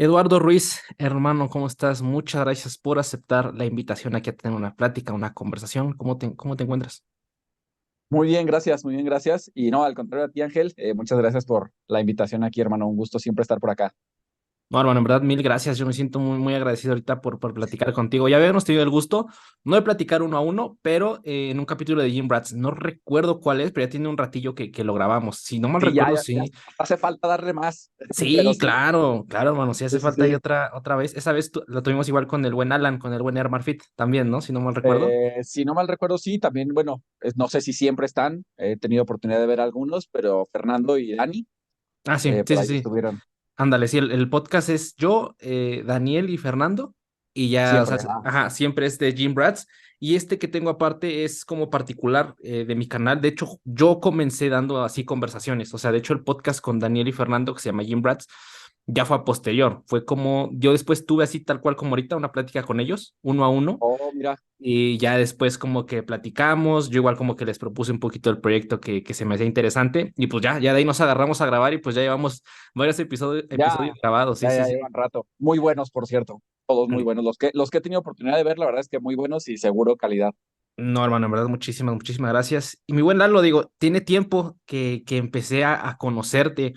Eduardo Ruiz, hermano, ¿cómo estás? Muchas gracias por aceptar la invitación aquí a tener una plática, una conversación. ¿Cómo te encuentras? Muy bien, gracias, muy bien, gracias. Y no, al contrario a ti, Ángel, muchas gracias por la invitación aquí, hermano. Un gusto siempre estar por acá. No, hermano, en verdad, mil gracias. Yo me siento muy agradecido ahorita por platicar contigo. Ya habíamos tenido el gusto, no de platicar uno a uno, pero en un capítulo de Jim Brats. No recuerdo cuál es, pero ya tiene un ratillo que lo grabamos. Si no mal Sí, recuerdo, ya sí. hace falta darle más, pero Sí, sí, claro, hermano. Sí hace sí, sí, falta ahí sí. otra vez. Esa vez lo tuvimos igual con el buen Alan, con el buen Air Fit también, ¿no? Si no mal recuerdo. Si no mal recuerdo, sí, también, bueno, no sé si siempre están, he tenido oportunidad de ver algunos, pero Fernando y Dani Ah, sí, sí, por sí, ahí sí. estuvieron Ándale, sí, el podcast es yo, Daniel y Fernando, y ya, o sea, siempre. Ah, ajá, siempre es de Jim Brats, y este que tengo aparte es como particular de mi canal. De hecho, yo comencé dando así conversaciones, o sea, de hecho el podcast con Daniel y Fernando, que se llama Jim Brats, ya fue a posterior, fue como, yo después tuve así tal cual como ahorita una plática con ellos, uno a uno, oh, mira, y ya después como que platicamos, yo igual como que les propuse un poquito el proyecto que se me hacía interesante y pues ya de ahí nos agarramos a grabar y pues ya llevamos varios episodios ya, grabados, sí, sí, ya sí. llevan rato. Muy buenos, por cierto, todos muy buenos. Los que he tenido oportunidad de ver, la verdad es que muy buenos y seguro calidad. No, hermano, en verdad, muchísimas gracias. Y mi buen Lalo, digo, tiene tiempo que empecé a conocerte.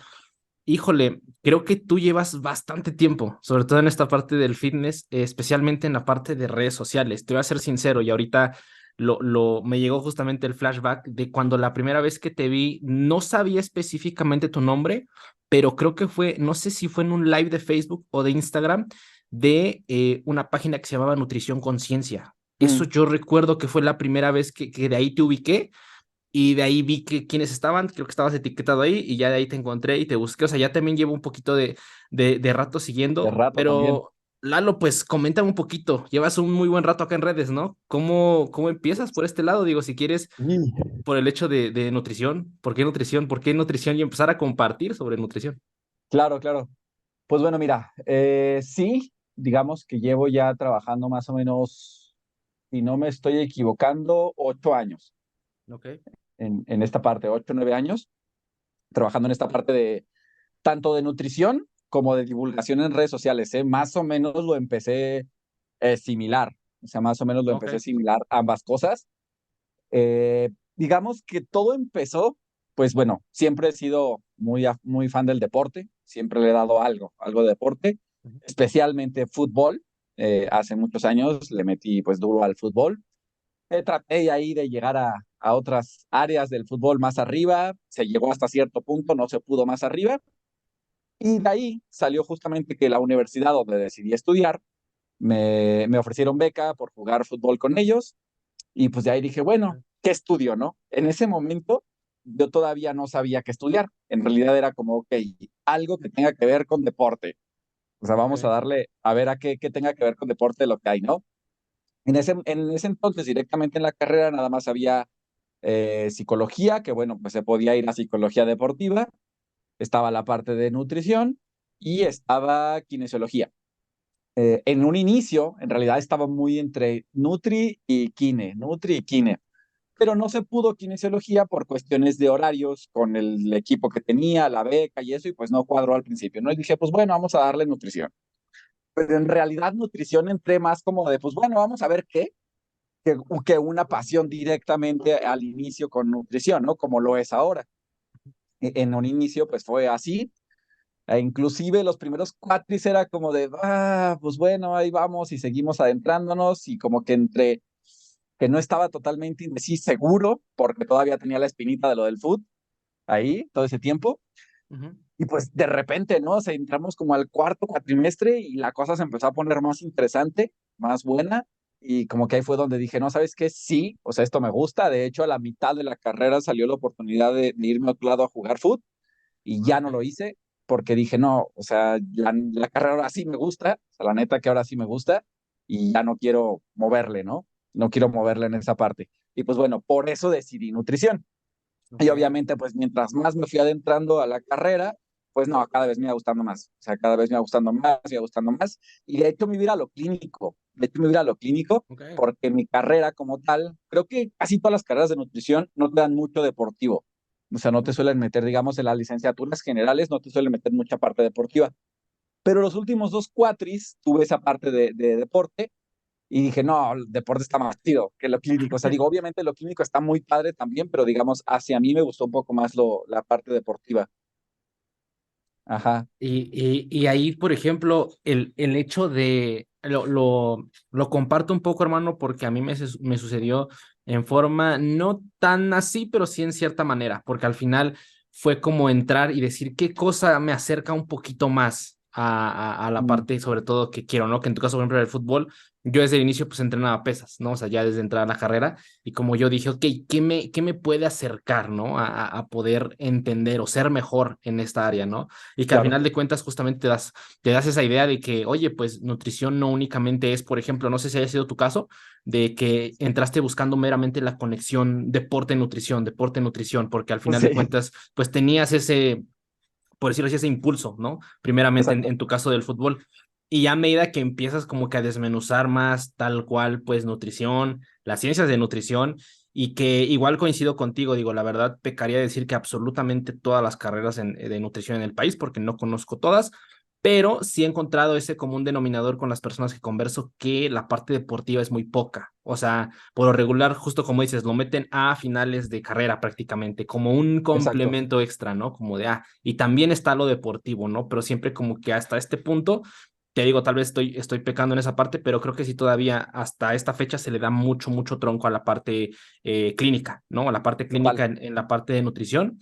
Híjole, creo que tú llevas bastante tiempo, sobre todo en esta parte del fitness, especialmente en la parte de redes sociales. Te voy a ser sincero, y ahorita me llegó justamente el flashback de cuando la primera vez que te vi, no sabía específicamente tu nombre, pero creo que fue, no sé si fue en un live de Facebook o de Instagram de una página que se llamaba Nutrición Conciencia. Eso Mm. yo recuerdo que fue la primera vez que de ahí te ubiqué y de ahí vi que quiénes estaban, creo que estabas etiquetado ahí y ya de ahí te encontré y te busqué. O sea, ya también llevo un poquito de rato De siguiendo, rato también. pero Lalo, pues coméntame un poquito. Llevas un muy buen rato acá en redes, ¿no? ¿Cómo empiezas por este lado? Digo, si quieres, Sí. por el hecho de nutrición. ¿Por qué nutrición? ¿Por qué nutrición? Y empezar a compartir sobre nutrición. Claro, claro. Pues bueno, mira, sí, digamos que llevo ya trabajando más o menos, si no me estoy equivocando, 8 años Ok. en esta parte, 8, 9 años, trabajando en esta parte de tanto de nutrición como de divulgación en redes sociales, ¿eh? Más o menos lo empecé similar, o sea, más o menos lo Ok. empecé similar ambas cosas. Digamos que todo empezó, pues bueno, siempre he sido muy fan del deporte, siempre le he dado algo de deporte, Ujú. especialmente fútbol. Hace muchos años le metí pues duro al fútbol. Traté ahí de llegar a otras áreas del fútbol más arriba, se llegó hasta cierto punto, no se pudo más arriba, y de ahí salió justamente que la universidad donde decidí estudiar me ofrecieron beca por jugar fútbol con ellos y pues de ahí dije, bueno, ¿qué estudio, no? En ese momento yo todavía no sabía qué estudiar. En realidad era como, ok, algo que tenga que ver con deporte. O sea, Ok. vamos a darle a ver a qué tenga que ver con deporte lo que hay, ¿no? En ese entonces, directamente en la carrera, nada más había psicología, que bueno, pues se podía ir a psicología deportiva, estaba la parte de nutrición y estaba kinesiología. En un inicio, en realidad estaba muy entre Nutri y Kine, pero no se pudo kinesiología por cuestiones de horarios con el equipo que tenía, la beca y eso, y pues no cuadró al principio, ¿no? Y dije, pues bueno, vamos a darle nutrición. Pero en realidad nutrición entré más como de, pues bueno, vamos a ver que una pasión directamente al inicio con nutrición, ¿no? Como lo es ahora. En un inicio, pues fue así. Inclusive los primeros cuatris era como de, pues bueno, ahí vamos y seguimos adentrándonos y como que entre que no estaba totalmente indeciso, seguro, porque todavía tenía la espinita de lo del food ahí todo ese tiempo. Ujú. Y pues de repente, ¿no? O sea, entramos como al cuarto cuatrimestre y la cosa se empezó a poner más interesante, más buena. Y como que ahí fue donde dije, no, ¿sabes qué? Sí, o sea, esto me gusta. De hecho, a la mitad de la carrera salió la oportunidad de irme a otro lado a jugar foot y Ah, ya ok. no lo hice porque dije, no, o sea, la carrera ahora sí me gusta, o sea, la neta que ahora sí me gusta y ya no quiero moverle, ¿no? No quiero moverle en esa parte. Y pues bueno, por eso decidí nutrición. Y Ok. obviamente, pues mientras más me fui adentrando a la carrera, pues no, cada vez me iba gustando más. O sea, cada vez me iba gustando más, me iba gustando más. Y de hecho me iba a ir a lo clínico. De hecho me iba a ir a lo clínico Ok. porque mi carrera como tal, creo que casi todas las carreras de nutrición no te dan mucho deportivo. O sea, no te Ujú. suelen meter, digamos, en las licenciaturas generales, no te suelen meter mucha parte deportiva. Pero los últimos 2 cuatris tuve esa parte de deporte y dije, no, el deporte está más chido que lo clínico. O sea, digo, obviamente lo clínico está muy padre también, pero digamos, hacia mí me gustó un poco más la parte deportiva. Ajá, Y ahí, por ejemplo, el hecho de, lo comparto un poco, hermano, porque a mí me sucedió en forma no tan así, pero sí en cierta manera, porque al final fue como entrar y decir qué cosa me acerca un poquito más a la mm, parte, sobre todo, que quiero, ¿no? Que en tu caso, por ejemplo, el fútbol, yo desde el inicio pues entrenaba pesas, ¿no? O sea, ya desde entrar a la carrera, y como yo dije, ok, ¿qué me puede acercar, ¿no? A poder entender o ser mejor en esta área, ¿no? Y que al claro, final de cuentas justamente te das esa idea de que, oye, pues nutrición no únicamente es, por ejemplo, no sé si haya sido tu caso, de que entraste buscando meramente la conexión deporte-nutrición, porque al final de sí, cuentas, pues tenías ese, por decirlo así, ese impulso, ¿no? Primeramente en, exacto, en tu caso del fútbol. Y ya a medida que empiezas como que a desmenuzar más tal cual, pues nutrición, las ciencias de nutrición, y que igual coincido contigo, digo, la verdad, pecaría decir que absolutamente todas las carreras de nutrición en el país, porque no conozco todas, pero sí he encontrado ese común denominador con las personas que converso, que la parte deportiva es muy poca. O sea, por lo regular, justo como dices, lo meten a finales de carrera prácticamente, como un exacto. complemento extra, ¿no? Como de, y también está lo deportivo, ¿no? Pero siempre como que hasta este punto, te digo, tal vez estoy pecando en esa parte, pero creo que sí todavía hasta esta fecha se le da mucho, mucho tronco a la parte clínica, ¿no? A la parte Total. clínica en la parte de nutrición.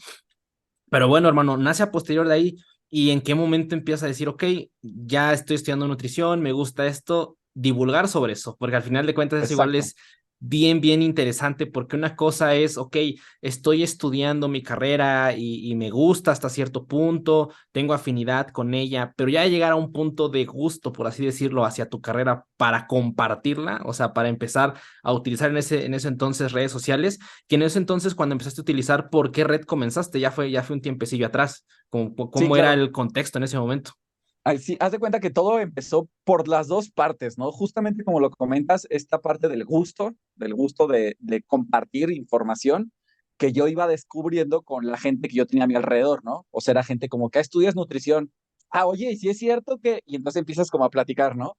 Pero bueno, hermano, nace a posterior de ahí, y en qué momento empiezas a decir, ok, ya estoy estudiando nutrición, me gusta esto, divulgar sobre eso, porque al final de cuentas es igual, Exacto. es bien, bien interesante, porque una cosa es, ok, estoy estudiando mi carrera y me gusta hasta cierto punto, tengo afinidad con ella, pero ya llegar a un punto de gusto, por así decirlo, hacia tu carrera para compartirla, o sea, para empezar a utilizar en ese entonces redes sociales, que en ese entonces cuando empezaste a utilizar, ¿por qué red comenzaste? Ya fue un tiempecillo atrás. Sí, ¿Cómo era claro. el contexto en ese momento? Ay, sí, haz de cuenta que todo empezó por las dos partes, ¿no? Justamente como lo comentas, esta parte del gusto de compartir información que yo iba descubriendo con la gente que yo tenía a mi alrededor, ¿no? O sea, era gente como que estudias nutrición. Ah, oye, y si es cierto que, y entonces empiezas como a platicar, ¿no?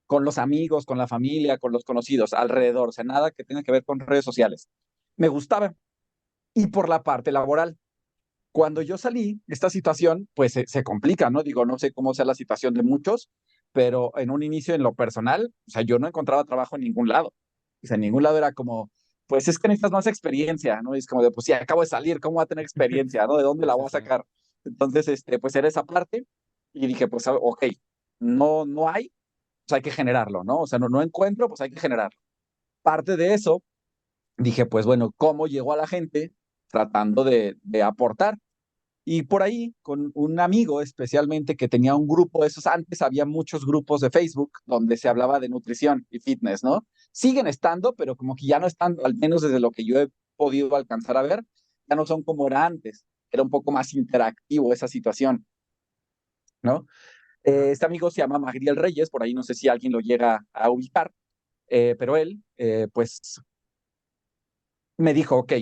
Con los amigos, con la familia, con los conocidos, alrededor, o sea, nada que tenga que ver con redes sociales. Me gustaba. Y por la parte laboral, cuando yo salí, esta situación pues se complica, ¿no? Digo, no sé cómo sea la situación de muchos, pero en un inicio en lo personal, o sea, yo no encontraba trabajo en ningún lado. O sea, en ningún lado era como, pues es que necesitas más experiencia, ¿no? Y es como de, pues sí, acabo de salir, ¿cómo voy a tener experiencia, ¿no? ¿De dónde Sí, la sí, voy a sí. sacar? Entonces, pues era esa parte y dije, pues, ok, no hay, pues hay que generarlo, ¿no? O sea, no encuentro, pues hay que generarlo. Parte de eso, dije, pues bueno, ¿cómo llego a la gente tratando de aportar? Y por ahí, con un amigo especialmente que tenía un grupo, esos antes había muchos grupos de Facebook donde se hablaba de nutrición y fitness, ¿no? Siguen estando, pero como que ya no están, al menos desde lo que yo he podido alcanzar a ver, ya no son como era antes. Era un poco más interactivo esa situación, ¿no? Ajá. Este amigo se llama Magdiel Reyes, por ahí no sé si alguien lo llega a ubicar, pero él, pues me dijo, ok,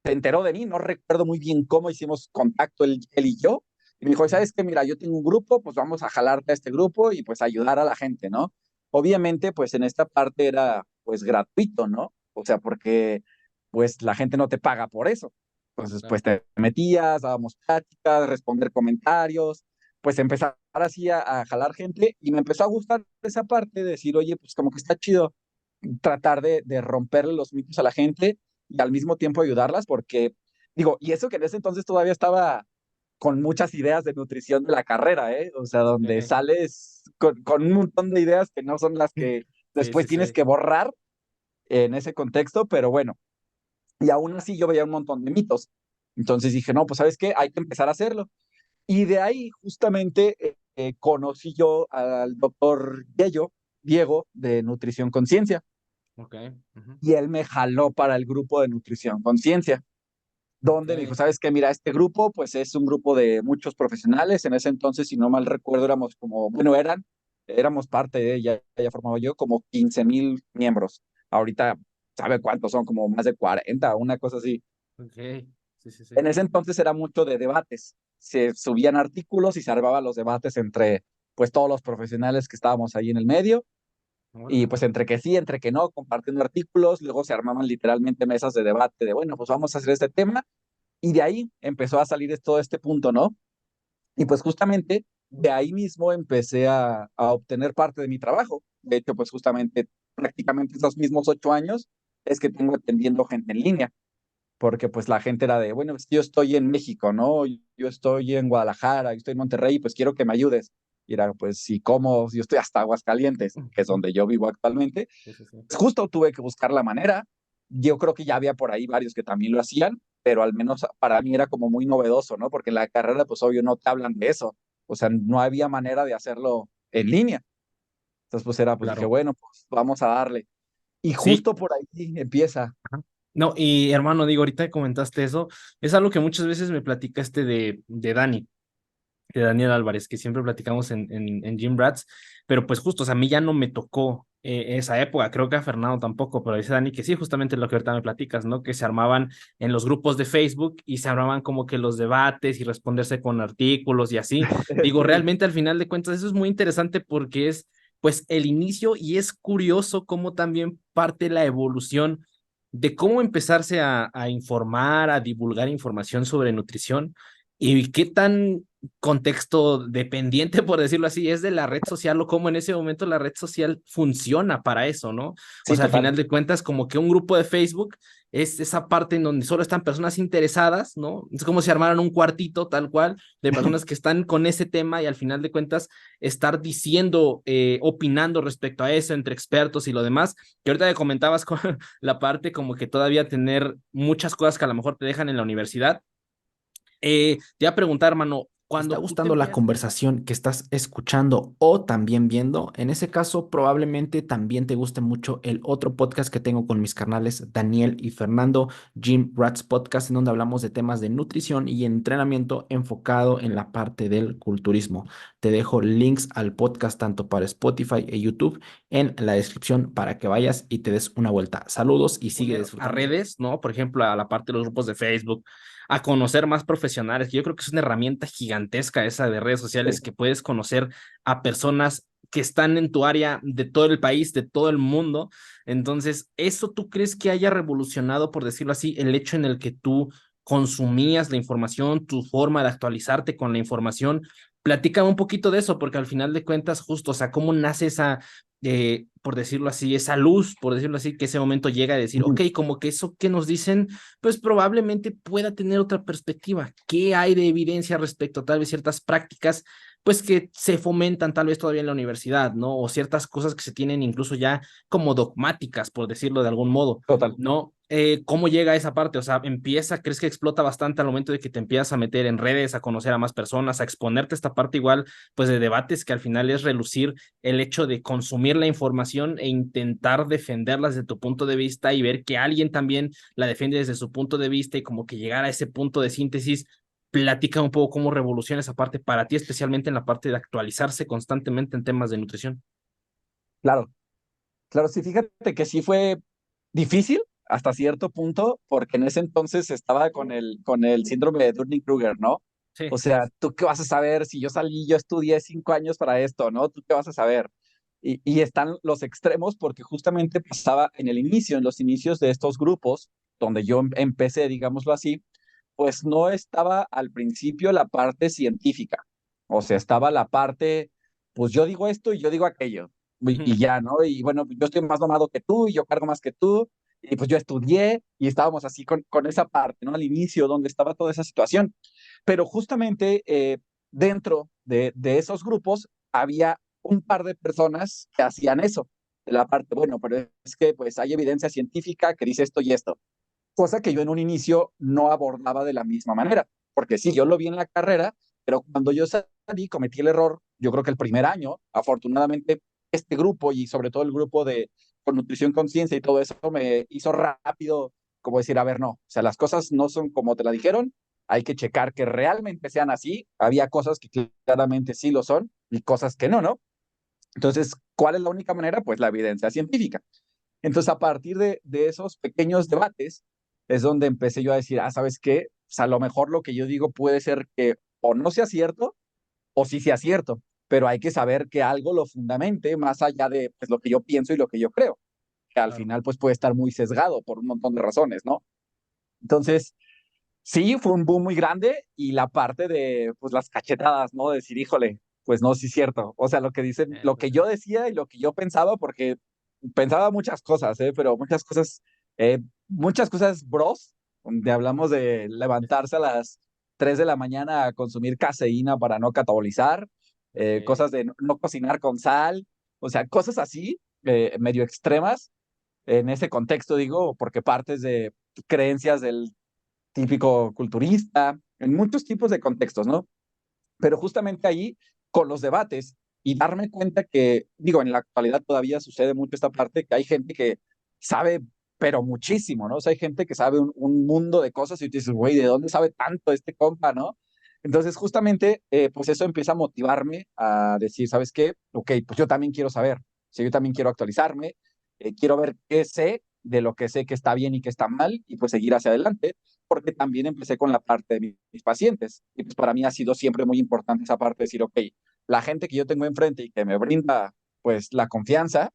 se enteró de mí, no recuerdo muy bien cómo hicimos contacto él y yo, y me dijo, ¿sabes qué? Mira, yo tengo un grupo, pues vamos a jalarte a este grupo y pues ayudar a la gente, ¿no? Obviamente, pues en esta parte era pues gratuito, ¿no? O sea, porque pues la gente no te paga por eso. Entonces, Claro. pues te metías, dábamos pláticas, responder comentarios, pues empezar así a jalar gente y me empezó a gustar esa parte de decir, oye, pues como que está chido tratar de romperle los mitos a la gente y al mismo tiempo ayudarlas, porque digo, y eso que en ese entonces todavía estaba con muchas ideas de nutrición de la carrera, ¿eh? O sea, donde Ok. sales con un montón de ideas que no son las que Sí, después sí, tienes sí. que borrar en ese contexto, pero bueno, y aún así yo veía un montón de mitos. Entonces dije, no, pues sabes qué, hay que empezar a hacerlo. Y de ahí justamente conocí yo al doctor Diego, de Nutrición Conciencia, Ok. Ujú. y él me jaló para el grupo de Nutrición Conciencia, Ok. donde me dijo, ¿sabes qué? Mira, este grupo, pues es un grupo de muchos profesionales. En ese entonces, si no mal recuerdo, éramos como, bueno, éramos parte de, ya formaba yo, como 15,000 miembros. Ahorita, ¿sabe cuántos son? Como más de 40, una cosa así. Ok. Sí, sí, sí. En ese entonces era mucho de debates. Se subían artículos y se armaban los debates entre pues todos los profesionales que estábamos ahí en el medio. Y Órale. pues entre que sí, entre que no, compartiendo artículos, luego se armaban literalmente mesas de debate de, bueno, pues vamos a hacer este tema. Y de ahí empezó a salir todo este punto, ¿no? Y pues justamente de ahí mismo empecé a obtener parte de mi trabajo. De hecho, pues justamente prácticamente esos mismos 8 años es que tengo atendiendo gente en línea, porque pues la gente era de, bueno, pues yo estoy en México, ¿no? Yo estoy en Guadalajara, yo estoy en Monterrey, pues quiero que me ayudes. Y era, pues, ¿y cómo? Yo estoy hasta Aguascalientes, que es donde yo vivo actualmente. Sí, sí, sí. Pues justo tuve que buscar la manera. Yo creo que ya había por ahí varios que también lo hacían, pero al menos para mí era como muy novedoso, ¿no? Porque en la carrera, pues obvio, no te hablan de eso. O sea, no había manera de hacerlo en línea. Entonces, pues era, pues dije, Claro. bueno, pues vamos a darle. Y Sí. justo por ahí empieza. Ajá. No, y hermano, digo, ahorita que comentaste eso, es algo que muchas veces me platicaste de Dani, de Daniel Álvarez, que siempre platicamos en Gym Rats, pero pues justo, o sea, a mí ya no me tocó esa época, creo que a Fernando tampoco, pero dice Dani que sí, justamente lo que ahorita me platicas, ¿no? Que se armaban en los grupos de Facebook y se armaban como que los debates y responderse con artículos y así. Digo, Sí, realmente al final de cuentas eso es muy interesante porque es pues el inicio y es curioso cómo también parte la evolución de cómo empezarse a informar, a divulgar información sobre nutrición y qué tan contexto dependiente, por decirlo así, es de la red social o cómo en ese momento la red social funciona para eso, ¿no? O sí, sea, al total. final de cuentas, como que un grupo de Facebook es esa parte en donde solo están personas interesadas, ¿no? Es como si armaran un cuartito tal cual de personas que están con ese tema y al final de cuentas estar diciendo, opinando respecto a eso entre expertos y lo demás, que ahorita te comentabas con la parte como que todavía tener muchas cosas que a lo mejor te dejan en la universidad. Te iba a preguntar, hermano, ¿Te está cuando tú te gustando la empiezas... conversación que estás escuchando o también viendo? En ese caso, probablemente también te guste mucho el otro podcast que tengo con mis carnales Daniel y Fernando, Jim Rats Podcast, en donde hablamos de temas de nutrición y entrenamiento enfocado en la parte del culturismo. Te dejo links al podcast tanto para Spotify y YouTube en la descripción para que vayas y te des una vuelta. Saludos y sigue Poner a disfrutando. redes, ¿no? Por ejemplo, a la parte de los grupos de Facebook, a conocer más profesionales, que yo creo que es una herramienta gigantesca esa de redes sociales que puedes conocer a personas que están en tu área de todo el país, de todo el mundo. Entonces, ¿eso tú crees que haya revolucionado, por decirlo así, el hecho en el que tú consumías la información, tu forma de actualizarte con la información? Platícame un poquito de eso, porque al final de cuentas, justo, o sea, ¿cómo nace esa por decirlo así, esa luz, por decirlo así, que ese momento llega a decir, ok, como que eso que nos dicen, pues probablemente pueda tener otra perspectiva. ¿Qué hay de evidencia respecto a tal vez ciertas prácticas, pues que se fomentan tal vez todavía en la universidad, ¿no? O ciertas cosas que se tienen incluso ya como dogmáticas, por decirlo de algún modo, Total. ¿no? ¿Cómo llega a esa parte? O sea, empieza, ¿crees que explota bastante al momento de que te empiezas a meter en redes, a conocer a más personas, a exponerte esta parte igual, pues de debates que al final es relucir el hecho de consumir la información e intentar defenderla desde tu punto de vista y ver que alguien también la defiende desde su punto de vista y como que llegar a ese punto de síntesis? Platica un poco cómo revoluciona esa parte para ti, especialmente en la parte de actualizarse constantemente en temas de nutrición. Claro, claro, sí, fíjate que sí fue difícil hasta cierto punto, porque en ese entonces estaba con el síndrome de Dunning-Kruger, ¿no? Sí, O sea, ¿tú qué vas a saber si yo estudié 5 años para esto, ¿no? ¿Tú qué vas a saber? Y están los extremos porque justamente pasaba en el inicio, en los inicios de estos grupos, donde yo empecé, digámoslo así, pues no estaba al principio la parte científica. O sea, estaba la parte, pues yo digo esto y yo digo aquello y ya, ¿no? Y bueno, yo estoy más nomado que tú y yo cargo más que tú, y pues yo estudié y estábamos así con esa parte, ¿no? Al inicio, donde estaba toda esa situación. Pero justamente dentro de esos grupos había un par de personas que hacían eso, de la parte, bueno, pero es que pues hay evidencia científica que dice esto y esto, cosa que yo en un inicio no abordaba de la misma manera, porque sí, yo lo vi en la carrera, pero cuando yo salí cometí el error, yo creo que el primer año, afortunadamente, este grupo y sobre todo el grupo de con nutrición conciencia y todo eso me hizo rápido como decir, a ver, no, o sea, las cosas no son como te la dijeron, hay que checar que realmente sean así, había cosas que claramente sí lo son y cosas que no, ¿no? Entonces, ¿cuál es la única manera? Pues la evidencia científica. Entonces, a partir de esos pequeños debates, es donde empecé yo a decir, ¿sabes qué? O sea, a lo mejor lo que yo digo puede ser que o no sea cierto o sí sea cierto. pero hay que saber que algo lo fundamente más allá de pues, lo que yo pienso y lo que yo creo, que al Claro. final pues puede estar muy sesgado por un montón de razones, ¿no? Entonces, sí, fue un boom muy grande y la parte de pues las cachetadas, ¿no? Decir, híjole, pues no, sí es cierto. O sea, lo que dicen, lo que yo decía y lo que yo pensaba, porque pensaba muchas cosas, pero muchas cosas bros, donde hablamos de levantarse a las 3 de la mañana a consumir caseína para no catabolizar, cosas de no cocinar con sal, o sea, cosas así, medio extremas en ese contexto, digo, porque partes de creencias del típico culturista, en muchos tipos de contextos, ¿no? Pero justamente ahí, con los debates y darme cuenta que, digo, en la actualidad todavía sucede mucho esta parte, que hay gente que sabe, pero muchísimo, ¿no? O sea, hay gente que sabe un mundo de cosas y tú dices, güey, ¿de dónde sabe tanto este compa, no? Entonces, justamente, pues eso empieza a motivarme a decir, ¿sabes qué? Ok, pues yo también quiero saber, o sea, yo también quiero actualizarme, quiero ver qué sé de lo que sé que está bien y que está mal y pues seguir hacia adelante, porque también empecé con la parte de mis pacientes y pues para mí ha sido siempre muy importante esa parte de decir, ok, la gente que yo tengo enfrente y que me brinda pues la confianza,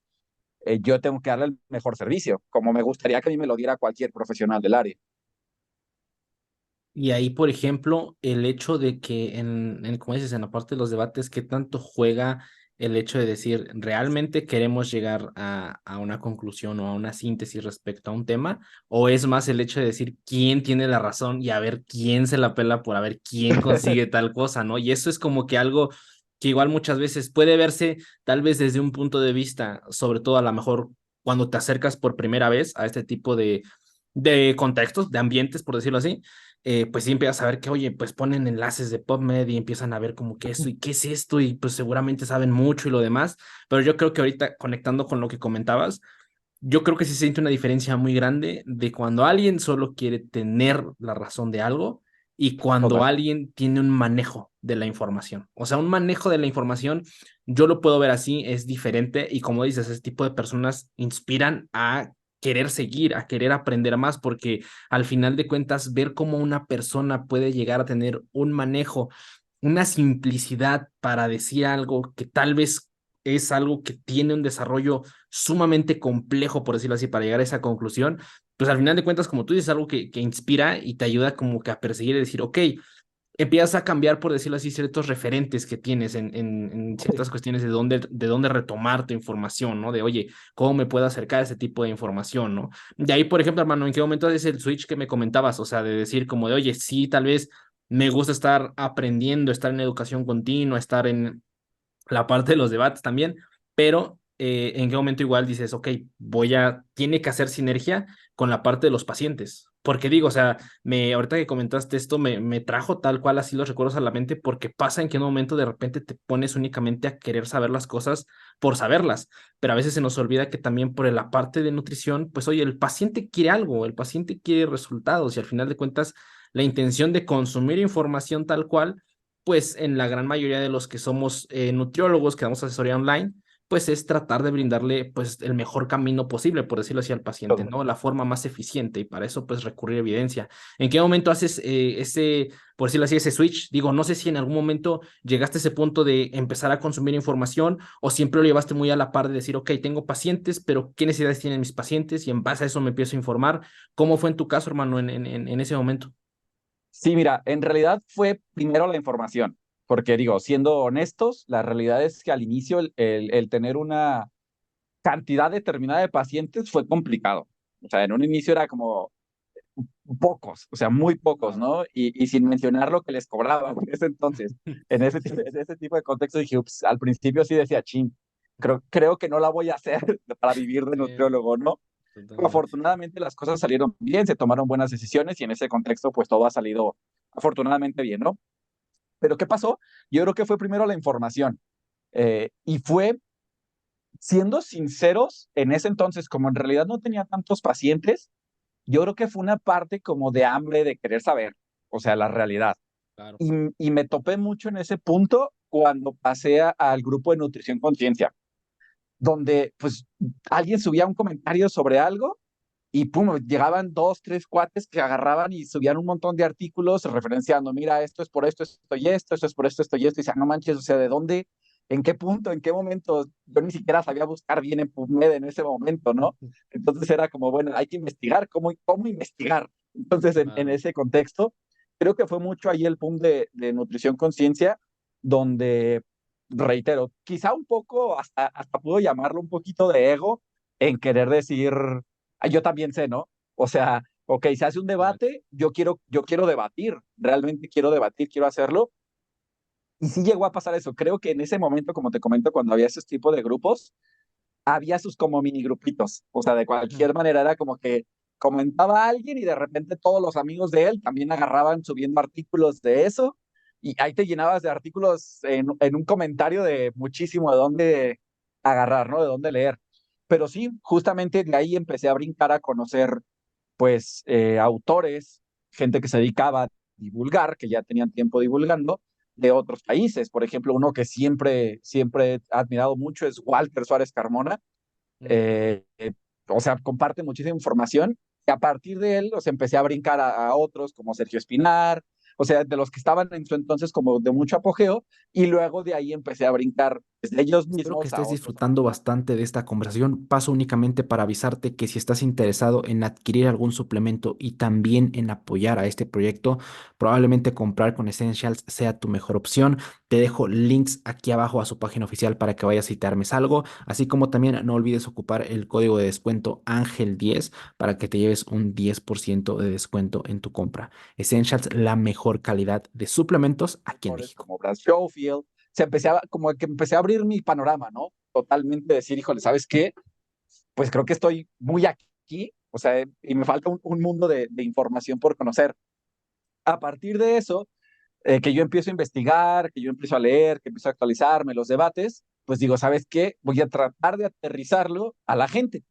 yo tengo que darle el mejor servicio, como me gustaría que a mí me lo diera cualquier profesional del área. Y ahí, por ejemplo, el hecho de que como dices, en la parte de los debates, ¿qué tanto juega el hecho de decir, realmente queremos llegar a una conclusión o a una síntesis respecto a un tema? ¿O es más el hecho de decir quién tiene la razón y a ver quién se la pela por a ver quién consigue tal cosa, ¿no? Y eso es como que algo que igual muchas veces puede verse tal vez desde un punto de vista, sobre todo a lo mejor cuando te acercas por primera vez a este tipo de contextos, de ambientes, por decirlo así, pues sí empiezas a ver que, oye, pues ponen enlaces de PubMed y empiezan a ver como que esto y qué es esto y pues seguramente saben mucho y lo demás, pero yo creo que ahorita conectando con lo que comentabas, yo creo que sí se siente una diferencia muy grande de cuando alguien solo quiere tener la razón de algo y cuando Total. alguien tiene un manejo de la información. O sea, un manejo de la información, yo lo puedo ver así, es diferente y como dices, ese tipo de personas inspiran a querer seguir, a querer aprender más, porque al final de cuentas, ver cómo una persona puede llegar a tener un manejo, una simplicidad para decir algo que tal vez es algo que tiene un desarrollo sumamente complejo, por decirlo así, para llegar a esa conclusión, pues al final de cuentas, como tú dices, algo que inspira y te ayuda como que a perseguir y decir, ok, empiezas a cambiar, por decirlo así, ciertos referentes que tienes en ciertas cuestiones de dónde retomar tu información, ¿no? De, oye, ¿cómo me puedo acercar a ese tipo de información, ¿no? De ahí, por ejemplo, hermano, ¿en qué momento es el switch que me comentabas? O sea, de decir como de, oye, sí, tal vez me gusta estar aprendiendo, estar en educación continua, estar en la parte de los debates también, pero en qué momento igual dices, ok, tiene que hacer sinergia con la parte de los pacientes. Porque digo, o sea, ahorita que comentaste esto, me trajo tal cual así los recuerdos a la mente, porque pasa en que en un momento de repente te pones únicamente a querer saber las cosas por saberlas, pero a veces se nos olvida que también por la parte de nutrición, pues oye, el paciente quiere algo, el paciente quiere resultados y al final de cuentas, la intención de consumir información tal cual pues en la gran mayoría de los que somos nutriólogos que damos asesoría online, pues es tratar de brindarle pues el mejor camino posible, por decirlo así, al paciente, ¿no? La forma más eficiente y para eso pues recurrir a evidencia. ¿En qué momento haces por decirlo así, ese switch? Digo, no sé si en algún momento llegaste a ese punto de empezar a consumir información o siempre lo llevaste muy a la par de decir, ok, tengo pacientes, pero ¿qué necesidades tienen mis pacientes? Y en base a eso me empiezo a informar. ¿Cómo fue en tu caso, hermano, en ese momento? Sí, mira, en realidad fue primero la información, porque digo, siendo honestos, la realidad es que al inicio el tener una cantidad determinada de pacientes fue complicado. O sea, en un inicio era como pocos, o sea, muy pocos, ¿no? Y sin mencionar lo que les cobraban en ese entonces. En ese tipo de contexto dije, ups, al principio sí decía, chin, creo que no la voy a hacer para vivir de nutriólogo, ¿no? Pero Totalmente. afortunadamente las cosas salieron bien, se tomaron buenas decisiones y en ese contexto pues todo ha salido afortunadamente bien, ¿no? Pero ¿qué pasó? Yo creo que fue primero la información y fue siendo sinceros en ese entonces, como en realidad no tenía tantos pacientes, yo creo que fue una parte como de hambre de querer saber, o sea, la realidad. Claro. Y me topé mucho en ese punto cuando pasé al grupo de Nutrición Conciencia, donde pues alguien subía un comentario sobre algo y pum, llegaban dos, tres cuates que agarraban y subían un montón de artículos referenciando, mira, esto es por esto y esto, esto es por esto y esto, y decían, no manches, o sea, ¿en qué punto, en qué momento? Yo ni siquiera sabía buscar bien en PubMed en ese momento, ¿no? Entonces era como, bueno, hay que investigar, ¿cómo investigar? Entonces, en Claro. ese contexto, creo que fue mucho ahí el boom de nutrición conciencia, donde, reitero, quizá un poco, hasta puedo llamarlo un poquito de ego, en querer decir, "Ah, yo también sé, ¿no? O sea, ok, se hace un Claro. debate, yo quiero debatir, realmente quiero debatir, quiero hacerlo, y sí llegó a pasar eso. Creo que en ese momento, como te comento, cuando había ese tipo de grupos, había sus como mini grupitos. O sea, de Ujú. cualquier manera era como que comentaba a alguien y de repente todos los amigos de él también agarraban subiendo artículos de eso. Y ahí te llenabas de artículos en un comentario de muchísimo de dónde agarrar, ¿no? De dónde leer. Pero sí, justamente de ahí empecé a brincar a conocer, pues, autores, gente que se dedicaba a divulgar, que ya tenían tiempo divulgando, de otros países. Por ejemplo, uno que siempre he admirado mucho es Walter Suárez Carmona. Ujú. Eh, eh, o sea, comparte muchísima información. Y a partir de él, o sea, empecé a brincar a otros como Sergio Espinar, o sea, de los que estaban en su entonces como de mucho apogeo, y luego de ahí empecé a brincar desde ellos Espero que mismos a estés otros disfrutando autores. bastante de esta conversación. Paso únicamente para avisarte que si estás interesado en adquirir algún suplemento y también en apoyar a este proyecto, probablemente comprar con Essentials sea tu mejor opción. Te dejo links aquí abajo a su página oficial para que vayas y te armes algo, así como también no olvides ocupar el código de descuento Ángel10 para que te lleves un 10% de descuento en tu compra. Essentials, la mejor calidad de suplementos aquí en México. Como Brad Schofield, como que empecé a abrir mi panorama, ¿no? Totalmente decir, híjole, ¿sabes qué? Pues creo que estoy muy aquí, o sea, y me falta un mundo de información por conocer. A partir de eso, que yo empiezo a investigar, que yo empiezo a leer, que empiezo a actualizarme los debates, pues digo, ¿sabes qué? Voy a tratar de aterrizarlo a la gente.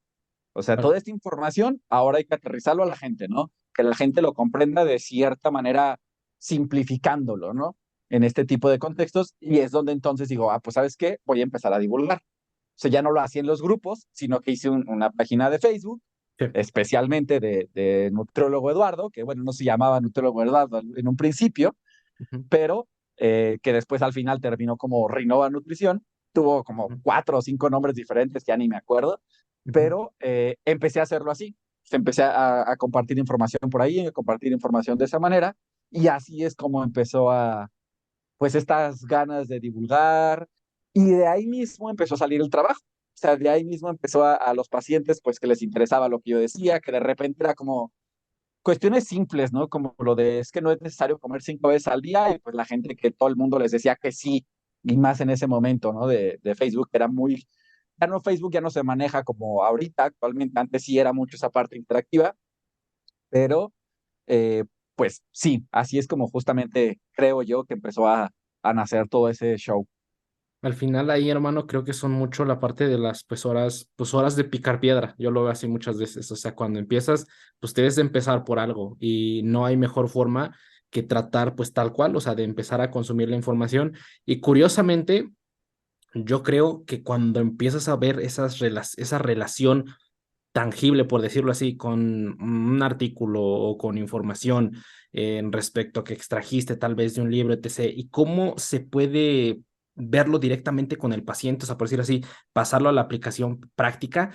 O sea, Claro. toda esta información ahora hay que aterrizarlo a la gente, ¿no? Que la gente lo comprenda de cierta manera, simplificándolo, ¿no? En este tipo de contextos, y es donde entonces digo, pues ¿sabes qué? Voy a empezar a divulgar. O sea, ya no lo hacía en los grupos, sino que hice una página de Facebook, Sí. especialmente de Nutriólogo Eduardo, que bueno, no se llamaba Nutriólogo Eduardo en un principio, Ujú. pero que después al final terminó como Rinova Nutrición. Tuvo como Ujú. 4 o 5 nombres diferentes, ya ni me acuerdo, Ujú. pero empecé a hacerlo así. Empecé a compartir información por ahí, a compartir información de esa manera, y así es como empezó pues estas ganas de divulgar, y de ahí mismo empezó a salir el trabajo. O sea, de ahí mismo empezó a los pacientes, pues que les interesaba lo que yo decía, que de repente era como cuestiones simples, ¿no? Como lo de es que no es necesario comer 5 veces al día, y pues la gente que todo el mundo les decía que sí, y más en ese momento, ¿no? De Facebook, que era muy, ya no, Facebook ya no se maneja como ahorita, actualmente, antes sí era mucho esa parte interactiva, pero eh, pues sí, así es como justamente creo yo que empezó a nacer todo ese show. Al final ahí, hermano, creo que son mucho la parte de las pues horas de picar piedra. Yo lo veo así muchas veces. O sea, cuando empiezas, pues debes de empezar por algo y no hay mejor forma que tratar pues tal cual, o sea, de empezar a consumir la información. Y curiosamente, yo creo que cuando empiezas a ver esa relación tangible, por decirlo así, con un artículo o con información en respecto a que extrajiste tal vez de un libro, etc., y cómo se puede verlo directamente con el paciente, o sea, por decir así, pasarlo a la aplicación práctica,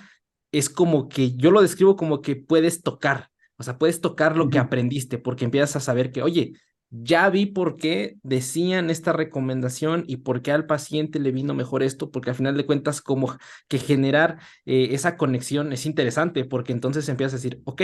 es como que yo lo describo como que puedes tocar, o sea, puedes tocar lo que aprendiste, porque empiezas a saber que, oye, ya vi por qué decían esta recomendación y por qué al paciente le vino mejor esto, porque al final de cuentas, como que generar esa conexión es interesante porque entonces empiezas a decir, ok,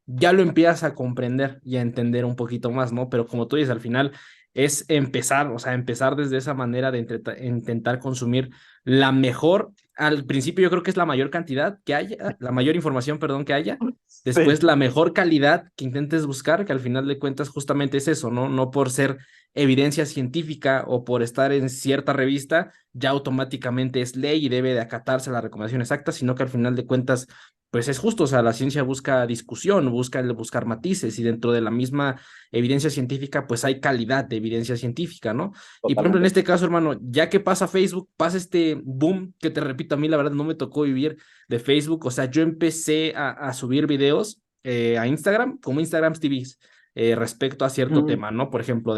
ya lo empiezas a comprender y a entender un poquito más, ¿no? Pero como tú dices, al final es empezar, o sea, empezar desde esa manera de intentar consumir la mejor, al principio yo creo que es la mayor cantidad que haya, la mayor información, perdón, que haya. Sí, Después, la mejor calidad que intentes buscar, que al final de cuentas justamente es eso, ¿no? No por ser evidencia científica o por estar en cierta revista, ya automáticamente es ley y debe de acatarse la recomendación exacta, sino que al final de cuentas, pues es justo, o sea, la ciencia busca discusión, busca el buscar matices y dentro de la misma evidencia científica, pues hay calidad de evidencia científica, ¿no? Y por ejemplo, en totalmente. este caso, hermano, ya que pasa Facebook, pasa este boom que te repito, a mí la verdad no me tocó vivir de Facebook, o sea, yo empecé a subir videos a Instagram como Instagram TVs. respecto a cierto Mm, tema, ¿no? Por ejemplo,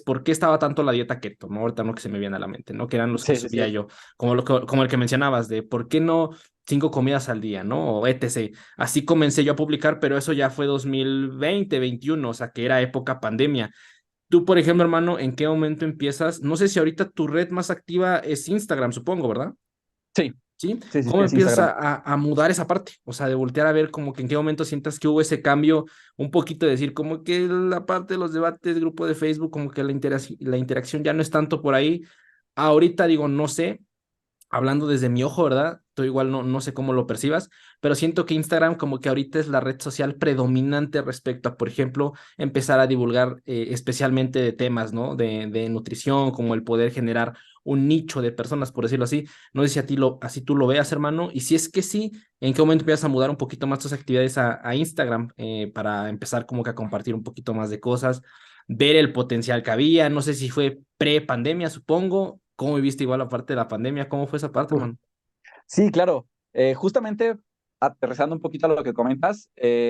¿por qué estaba tanto la dieta keto? ¿No? Ahorita no que se me viene a la mente, ¿no? Que eran los que sí, sí, subía sí. yo, como el que mencionabas, de por qué no 5 comidas al día, ¿no? O etc. Así comencé yo a publicar, pero eso ya fue 2020, 21, o sea, que era época pandemia. Tú, por ejemplo, hermano, ¿en qué momento empiezas? No sé si ahorita tu red más activa es Instagram, supongo, ¿verdad? Sí, ¿Sí? sí, sí, sí, ¿Cómo es empiezas Instagram. a mudar esa parte? O sea, de voltear a ver como que en qué momento sientas que hubo ese cambio, un poquito de decir como que la parte de los debates, grupo de Facebook, como que la interacción ya no es tanto por ahí. Ahorita digo, no sé, hablando desde mi ojo, ¿verdad? Tú igual no sé cómo lo percibas, pero siento que Instagram como que ahorita es la red social predominante respecto a, por ejemplo, empezar a divulgar especialmente de temas, ¿no? De nutrición, como el poder generar un nicho de personas, por decirlo así. No sé si así tú lo veas, hermano, y si es que sí, ¿en qué momento empiezas a mudar un poquito más tus actividades a Instagram para empezar como que a compartir un poquito más de cosas? Ver el potencial que había, no sé si fue pre-pandemia, supongo. ¿Cómo viviste igual la parte de la pandemia? ¿Cómo fue esa parte, Uf, hermano? sí, claro. Justamente aterrizando un poquito a lo que comentas,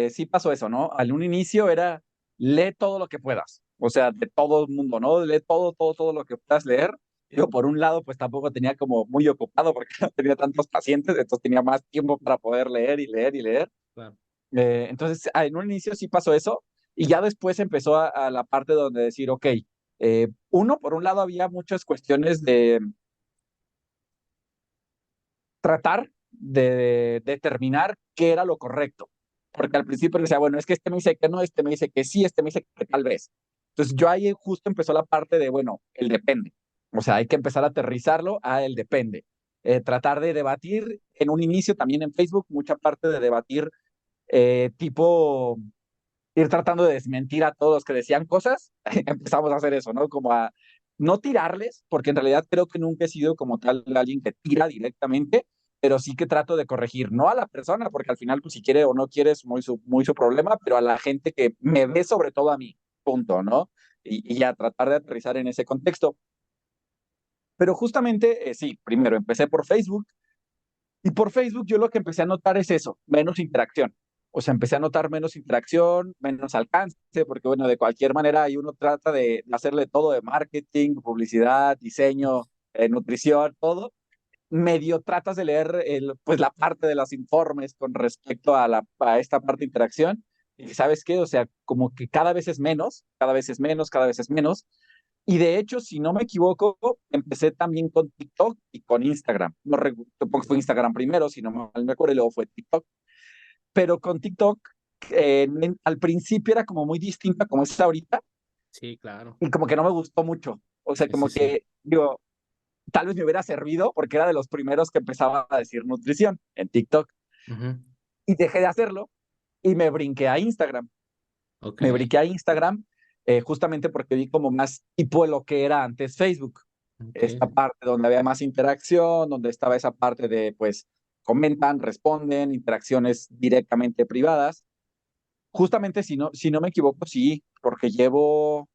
sí pasó eso, ¿no? Al un inicio era lee todo lo que puedas, o sea, de todo el mundo, ¿no? Lee todo, todo, todo lo que puedas leer. Yo, por un lado, pues tampoco tenía como muy ocupado porque no tenía tantos pacientes, entonces tenía más tiempo para poder leer y leer y leer. Claro. Entonces, en un inicio sí pasó eso, y ya después empezó a la parte donde decir, ok, uno, por un lado, había muchas cuestiones de tratar de determinar qué era lo correcto. Porque al principio decía, bueno, es que este me dice que no, este me dice que sí, este me dice que tal vez. Entonces yo ahí justo empezó la parte de, bueno, el depende. O sea, hay que empezar a aterrizarlo a el depende. Tratar de debatir en un inicio también en Facebook, mucha parte de debatir tipo ir tratando de desmentir a todos los que decían cosas. Empezamos a hacer eso, ¿no? Como a no tirarles, porque en realidad creo que nunca he sido como tal alguien que tira directamente, pero sí que trato de corregir, no a la persona, porque al final, pues, si quiere o no quiere, es muy su problema, pero a la gente que me ve sobre todo a mí, punto, ¿no? Y ya tratar de aterrizar en ese contexto. Pero justamente, sí, primero empecé por Facebook, y por Facebook yo lo que empecé a notar es eso, menos interacción. O sea, empecé a notar menos interacción, menos alcance, porque bueno, de cualquier manera ahí uno trata de hacerle todo de marketing, publicidad, diseño, nutrición, todo. Medio tratas de leer pues la parte de los informes con respecto a esta parte de interacción. Y sabes qué, o sea, como que cada vez es menos, cada vez es menos, cada vez es menos. Y de hecho, si no me equivoco, empecé también con TikTok y con Instagram. No recuerdo, fue Instagram primero, si no mal me acuerdo, y luego fue TikTok. Pero con TikTok, al principio era como muy distinta como es ahorita, Sí, claro. y como que no me gustó mucho. O sea, Sí, sí, como sí. que, digo, tal vez me hubiera servido porque era de los primeros que empezaba a decir nutrición en TikTok. Ujú. Y dejé de hacerlo y me brinqué a Instagram. Ok, Me brinqué a Instagram justamente porque vi como más tipo de lo que era antes Facebook. ok. Esta parte donde había más interacción, donde estaba esa parte de, pues, comentan, responden, interacciones directamente privadas. Justamente, si no me equivoco, sí, porque llevo,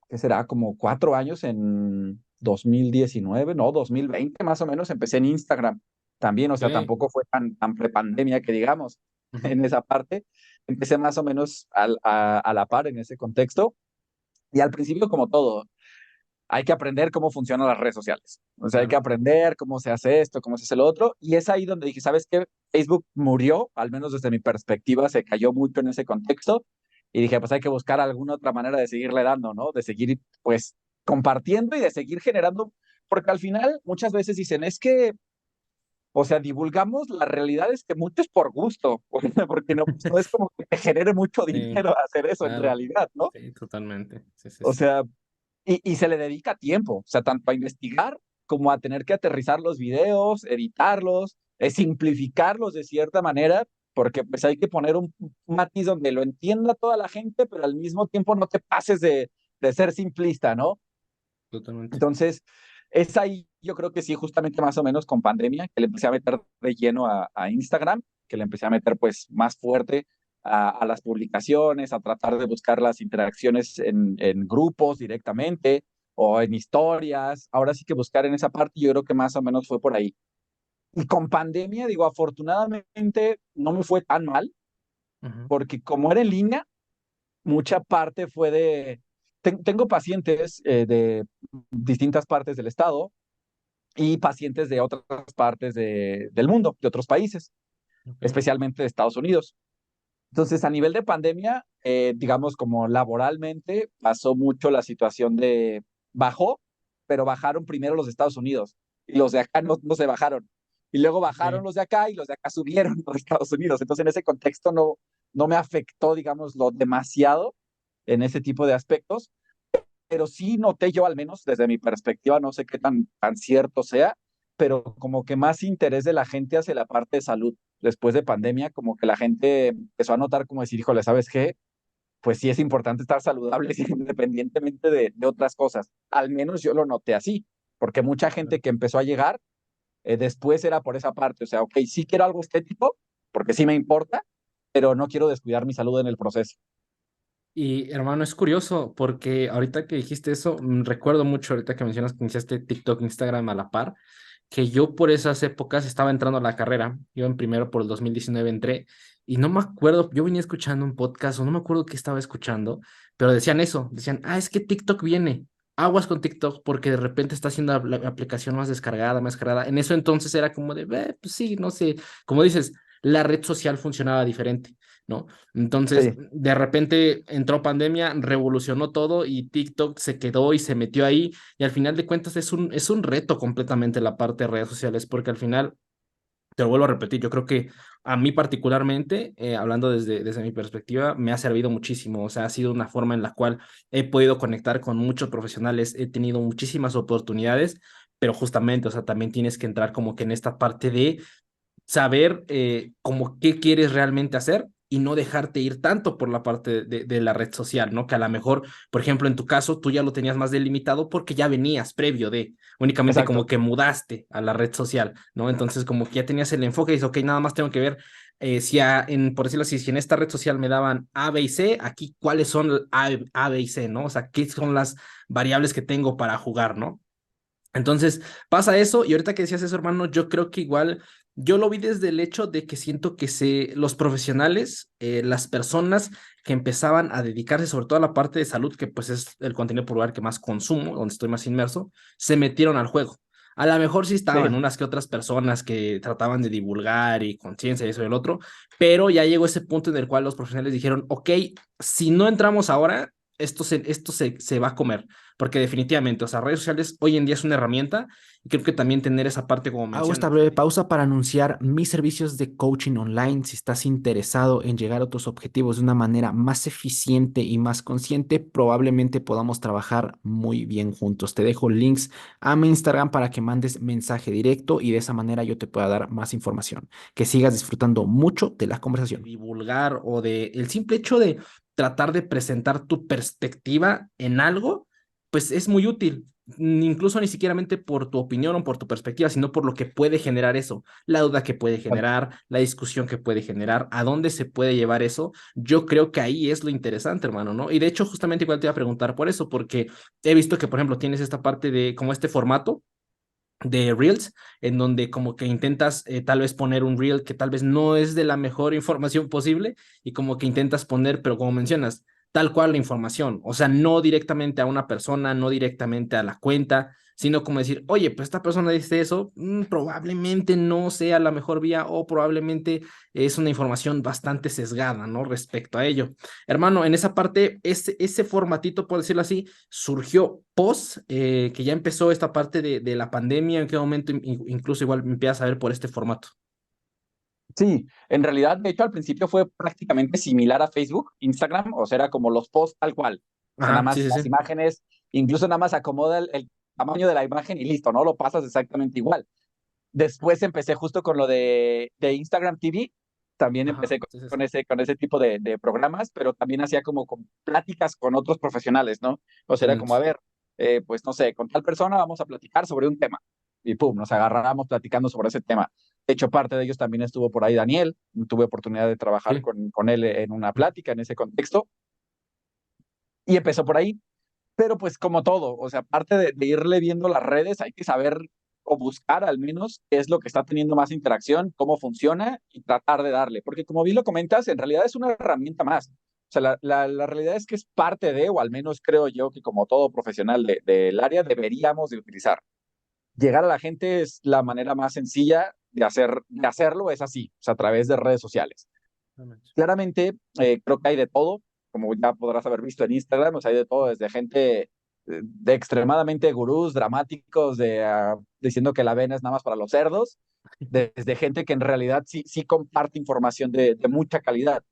¿qué será? Como 4 años en 2019, no, 2020 más o menos, empecé en Instagram también, o sea, Ok. tampoco fue tan prepandemia que digamos Ujú. en esa parte. Empecé más o menos a la par en ese contexto. Y al principio, como todo, hay que aprender cómo funcionan las redes sociales. O sea, hay que Claro. aprender cómo se hace esto, cómo se hace lo otro. Y es ahí donde dije, ¿sabes qué? Facebook murió, al menos desde mi perspectiva, se cayó mucho en ese contexto. Y dije, pues hay que buscar alguna otra manera de seguirle dando, ¿no? De seguir, pues, compartiendo y de seguir generando. Porque al final, muchas veces dicen, es que, o sea, divulgamos la realidad es que mucho es por gusto, porque no, pues, no es como que te genere mucho Sí, dinero hacer eso en claro. realidad, ¿no? Sí, totalmente. Sí, sí, O sí. sea, y se le dedica tiempo, o sea, tanto a investigar como a tener que aterrizar los videos, editarlos, simplificarlos de cierta manera, porque pues hay que poner un matiz donde lo entienda toda la gente, pero al mismo tiempo no te pases de ser simplista, ¿no? Totalmente. Entonces, es ahí, yo creo que sí, justamente más o menos con pandemia, que le empecé a meter de lleno a Instagram, que le empecé a meter pues más fuerte a las publicaciones, a tratar de buscar las interacciones en grupos directamente o en historias. Ahora sí que buscar en esa parte, yo creo que más o menos fue por ahí. Y con pandemia, digo, afortunadamente no me fue tan mal, Ujú. porque como era en línea, mucha parte fue de... Tengo pacientes de distintas partes del estado y pacientes de otras partes del mundo, de otros países, Ok. especialmente de Estados Unidos. Entonces, a nivel de pandemia, digamos como laboralmente, pasó mucho la situación de bajó, pero bajaron primero los de Estados Unidos y los de acá no se bajaron. Y luego bajaron Ok. los de acá y los de acá subieron los de Estados Unidos. Entonces, en ese contexto no me afectó, digamos, lo demasiado en ese tipo de aspectos, pero sí noté yo, al menos desde mi perspectiva, no sé qué tan cierto sea, pero como que más interés de la gente hacia la parte de salud después de pandemia, como que la gente empezó a notar como decir, híjole, ¿sabes qué? Pues sí es importante estar saludables independientemente de otras cosas. Al menos yo lo noté así, porque mucha gente que empezó a llegar después era por esa parte, o sea, ok, sí quiero algo estético, porque sí me importa, pero no quiero descuidar mi salud en el proceso. Y hermano, es curioso porque ahorita que dijiste eso, recuerdo mucho ahorita que mencionas que iniciaste TikTok, Instagram a la par, que yo por esas épocas estaba entrando a la carrera, yo en primero por el 2019 entré y no me acuerdo, yo venía escuchando un podcast o no me acuerdo qué estaba escuchando, pero decían eso, decían, es que TikTok viene, aguas con TikTok porque de repente está haciendo la aplicación más descargada, más cargada. En eso entonces era como de, pues sí, no sé, como dices, la red social funcionaba diferente, ¿no? Entonces, Sí, de repente entró pandemia, revolucionó todo y TikTok se quedó y se metió ahí. Y al final de cuentas es un reto completamente la parte de redes sociales, porque al final, te lo vuelvo a repetir, yo creo que a mí particularmente, hablando desde mi perspectiva, me ha servido muchísimo. O sea, ha sido una forma en la cual he podido conectar con muchos profesionales, he tenido muchísimas oportunidades, pero justamente, o sea, también tienes que entrar como que en esta parte de saber como qué quieres realmente hacer y no dejarte ir tanto por la parte de la red social, ¿no? Que a lo mejor, por ejemplo, en tu caso, tú ya lo tenías más delimitado porque ya venías previo de, únicamente como exacto. que mudaste a la red social, ¿no? Entonces como que ya tenías el enfoque y dices, ok, nada más tengo que ver si por decirlo así, si en esta red social me daban A, B y C, aquí cuáles son A, B y C, ¿no? O sea, qué son las variables que tengo para jugar, ¿no? Entonces pasa eso y ahorita que decías eso, hermano, yo creo que igual yo lo vi desde el hecho de que siento que los profesionales, las personas que empezaban a dedicarse sobre todo a la parte de salud, que pues es el contenido popular que más consumo, donde estoy más inmerso, se metieron al juego. A lo mejor sí estaban Sí, unas que otras personas que trataban de divulgar y conciencia y eso y el otro, pero ya llegó ese punto en el cual los profesionales dijeron, ok, si no entramos ahora, se va a comer porque definitivamente, o sea, redes sociales hoy en día es una herramienta y creo que también tener esa parte como Hago esta mencionas. breve pausa para anunciar mis servicios de coaching online. Si estás interesado en llegar a tus objetivos de una manera más eficiente y más consciente, probablemente podamos trabajar muy bien juntos. Te dejo links a mi Instagram para que mandes mensaje directo y de esa manera yo te pueda dar más información. Que sigas disfrutando mucho de la De conversación. divulgar o de el simple hecho de tratar de presentar tu perspectiva en algo, pues es muy útil. Incluso ni siquiera por tu opinión o por tu perspectiva, sino por lo que puede generar eso, la duda que puede generar, la discusión que puede generar, a dónde se puede llevar eso. Yo creo que ahí es lo interesante, hermano, ¿no? Y de hecho, justamente igual te iba a preguntar por eso, porque he visto que, por ejemplo, tienes esta parte de como este formato de Reels, en donde como que intentas tal vez poner un Reel que tal vez no es de la mejor información posible y como que intentas poner, pero como mencionas, tal cual la información, o sea, no directamente a una persona, no directamente a la cuenta, sino como decir, oye, pues esta persona dice eso, probablemente no sea la mejor vía o probablemente es una información bastante sesgada, ¿no? Respecto a ello. Hermano, en esa parte, ese formatito, por decirlo así, surgió post, que ya empezó esta parte de la pandemia, en qué momento incluso igual me empiezas a ver por este formato. sí, en realidad, de hecho, al principio fue prácticamente similar a Facebook, Instagram, o sea, era como los posts tal cual. O sea, nada Ajá, sí, más sí, las sí. imágenes, incluso nada más acomoda el tamaño de la imagen y listo, ¿no? Lo pasas exactamente igual. Después empecé justo con lo de Instagram TV, también Ajá, empecé sí, sí, sí. con ese tipo de programas, pero también hacía como con pláticas con otros profesionales, ¿no? O sea, era como, a Excelente. ver, pues no sé, con tal persona vamos a platicar sobre un tema. Y pum, nos agarrábamos platicando sobre ese tema. De hecho, parte de ellos también estuvo por ahí Daniel, tuve oportunidad de trabajar Sí. con él en una plática en ese contexto, y empezó por ahí. Pero pues como todo, o sea, aparte de irle viendo las redes, hay que saber o buscar al menos qué es lo que está teniendo más interacción, cómo funciona y tratar de darle. Porque como bien lo comentas, en realidad es una herramienta más. O sea, la realidad es que es parte de, o al menos creo yo que como todo profesional del área deberíamos de utilizar. Llegar a la gente es la manera más sencilla de hacerlo, es así, o sea, a través de redes sociales. Claramente, creo que hay de todo, como ya podrás haber visto en Instagram, o sea, hay de todo, desde gente de extremadamente gurús, dramáticos, diciendo que la avena es nada más para los cerdos, desde gente que en realidad sí comparte información de mucha calidad,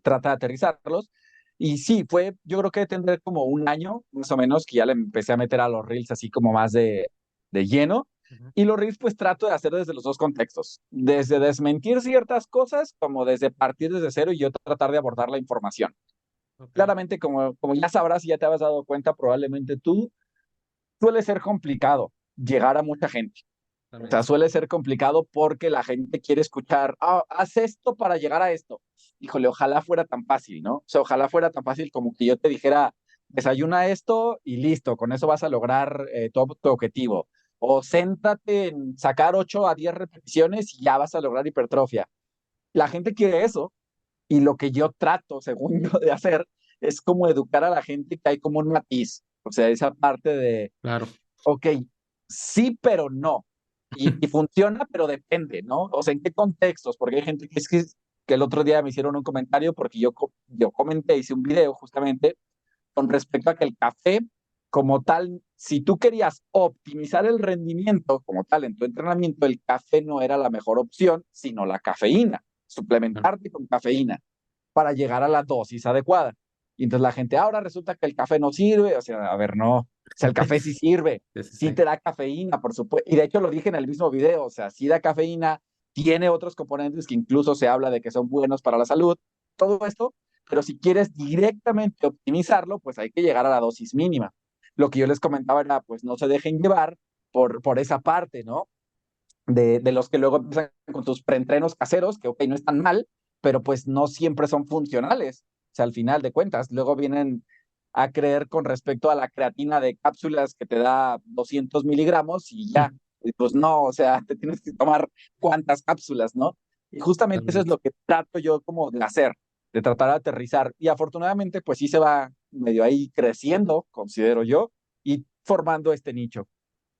trata de aterrizarlos. Y sí, yo creo que tendré como un año, más o menos, que ya le empecé a meter a los reels así como más de lleno. Ujú. Y los reels pues trato de hacer desde los dos contextos, desde desmentir ciertas cosas como desde partir desde cero y yo tratar de abordar la información. Ok, Claramente, como ya sabrás y ya te has dado cuenta, probablemente tú suele ser complicado llegar a mucha gente. O sea, totalmente. suele ser complicado porque la gente quiere escuchar, haz esto para llegar a esto. Híjole, ojalá fuera tan fácil, ¿no? O sea, ojalá fuera tan fácil como que yo te dijera, desayuna esto y listo, con eso vas a lograr tu objetivo. O céntrate en sacar 8 a 10 repeticiones y ya vas a lograr hipertrofia. La gente quiere eso y lo que yo trato, según yo, de hacer es como educar a la gente que hay como un matiz. O sea, esa parte de, Claro. ok, sí, pero no. Y funciona, pero depende, ¿no? O sea, ¿en qué contextos? Porque hay gente que el otro día me hicieron un comentario porque yo comenté, hice un video justamente con respecto a que el café, como tal, si tú querías optimizar el rendimiento como tal en tu entrenamiento, el café no era la mejor opción, sino la cafeína, Claro. suplementarte con cafeína para llegar a la dosis adecuada. Y entonces la gente, ahora resulta que el café no sirve, o sea, a ver, no, o sea, el café sí sirve, Sí, sí, sí sí. te da cafeína, por supuesto, y de hecho lo dije en el mismo video, o sea, sí da cafeína, tiene otros componentes que incluso se habla de que son buenos para la salud, todo esto, pero si quieres directamente optimizarlo, pues hay que llegar a la dosis mínima. Lo que yo les comentaba era, pues no se dejen llevar por esa parte, ¿no? De los que luego empiezan con tus preentrenos caseros, que ok, no están mal, pero pues no siempre son funcionales. O sea, al final de cuentas, luego vienen a creer con respecto a la creatina de cápsulas que te da 200 miligramos y ya. Y pues no, o sea, te tienes que tomar cuántas cápsulas, ¿no? Y justamente eso es Totalmente. lo que trato yo como de hacer, de tratar de aterrizar. Y afortunadamente, pues sí se va medio ahí creciendo, considero yo, y formando este nicho.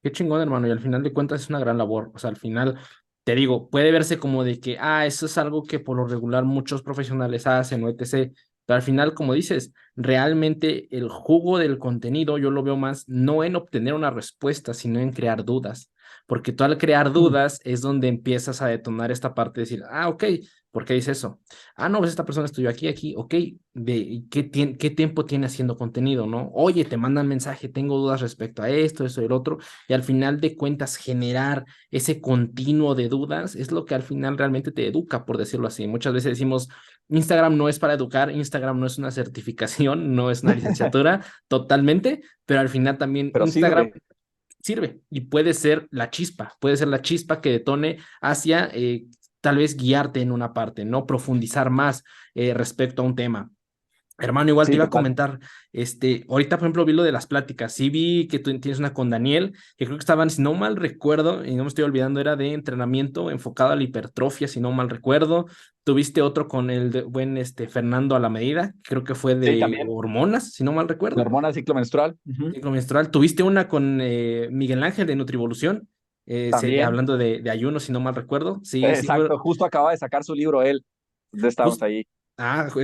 Qué chingón, hermano, y al final de cuentas es una gran labor. O sea, al final, te digo, puede verse como de que, eso es algo que por lo regular muchos profesionales hacen o etc. Pero al final, como dices, realmente el jugo del contenido yo lo veo más no en obtener una respuesta, sino en crear dudas. Porque tú al crear dudas es donde empiezas a detonar esta parte de decir, ok, ¿por qué dice eso? No, pues esta persona estudió aquí, ok, ¿qué tiempo tiene haciendo contenido, no? Oye, te mandan mensaje, tengo dudas respecto a esto, eso y el otro, y al final de cuentas generar ese continuo de dudas es lo que al final realmente te educa, por decirlo así. Muchas veces decimos, Instagram no es para educar, Instagram no es una certificación, no es una licenciatura, totalmente, pero al final también Pero Instagram sirve. sirve y puede ser la chispa que detone hacia tal vez guiarte en una parte, no profundizar más respecto a un tema. Hermano, igual te Sí, iba a total. comentar, ahorita por ejemplo vi lo de las pláticas, sí vi que tú tienes una con Daniel, que creo que estaban, si no mal recuerdo, y no me estoy olvidando, era de entrenamiento enfocado a la hipertrofia, si no mal recuerdo. Tuviste otro con el buen Fernando a la medida, creo que fue Sí, de también. hormonas, si no mal La recuerdo, hormona ciclo menstrual. ciclo menstrual. Tuviste una con Miguel Ángel de Nutrivolución, También. hablando de ayuno, si no mal recuerdo. Sí, sí, Exacto, justo acaba de sacar su libro él. Entonces estábamos justo. ahí.